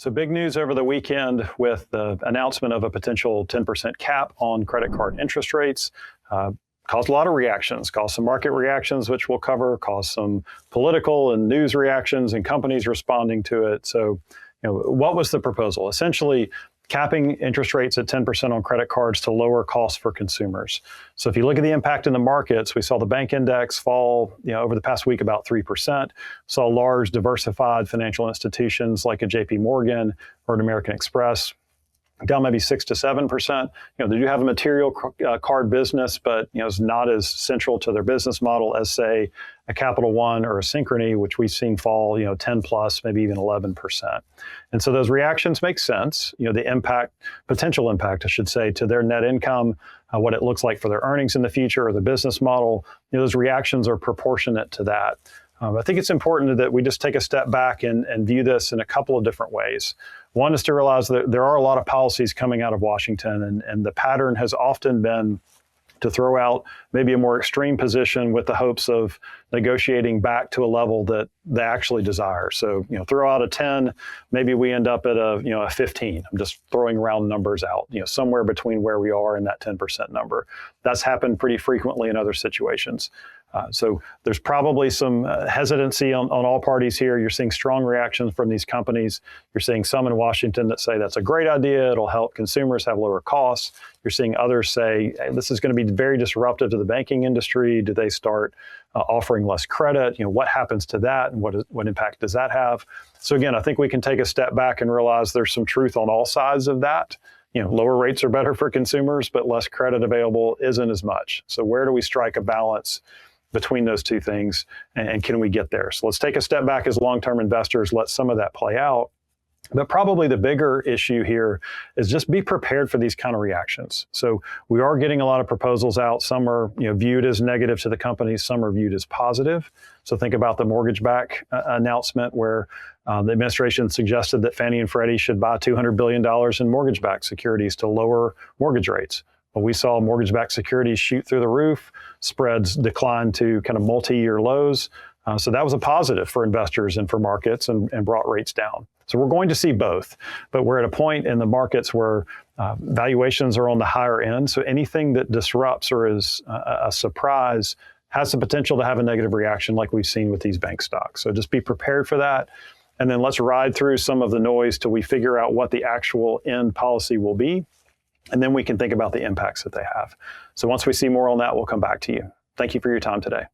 So big news over the weekend with the announcement of a potential 10% cap on credit card interest rates. Caused a lot of reactions, caused some market reactions, which we'll cover, caused some political and news reactions and companies responding to it. So, what was the proposal? Essentially, capping interest rates at 10% on credit cards to lower costs for consumers. So if you look at the impact in the markets, we saw the bank index fall, over the past week about 3%. Saw large diversified financial institutions like a JP Morgan or an American Express down maybe 6 to 7%. They do have a material card business, but it's not as central to their business model as, say, a Capital One or a Synchrony, which we've seen fall 10 plus, maybe even 11%. And so those reactions make sense. The potential impact, I should say, to their net income, what it looks like for their earnings in the future or the business model, those reactions are proportionate to that. I think it's important that we just take a step back and view this in a couple of different ways. One is to realize that there are a lot of policies coming out of Washington, and the pattern has often been to throw out maybe a more extreme position with the hopes of negotiating back to a level that they actually desire. So, throw out a 10, maybe we end up at a 15. I'm just throwing round numbers out, somewhere between where we are and that 10% number. That's happened pretty frequently in other situations. So there's probably some hesitancy on all parties here. You're seeing strong reactions from these companies. You're seeing some in Washington that say that's a great idea. It'll help consumers have lower costs. You're seeing others say, hey, this is going to be very disruptive to the banking industry. Do they start offering less credit? What happens to that, and what impact does that have? So again, I think we can take a step back and realize there's some truth on all sides of that. Lower rates are better for consumers, but less credit available isn't as much. So where do we strike a balance between those two things, and can we get there? So let's take a step back as long-term investors, let some of that play out. But probably the bigger issue here is just be prepared for these kind of reactions. So we are getting a lot of proposals out. Some are viewed as negative to the companies, some are viewed as positive. So think about the mortgage-backed announcement where the administration suggested that Fannie and Freddie should buy $200 billion in mortgage-backed securities to lower mortgage rates. Well, we saw mortgage-backed securities shoot through the roof, spreads decline to kind of multi-year lows. So that was a positive for investors and for markets and brought rates down. So we're going to see both, but we're at a point in the markets where valuations are on the higher end. So anything that disrupts or is a surprise has the potential to have a negative reaction like we've seen with these bank stocks. So just be prepared for that. And then let's ride through some of the noise till we figure out what the actual end policy will be. And then we can think about the impacts that they have. So once we see more on that, we'll come back to you. Thank you for your time today.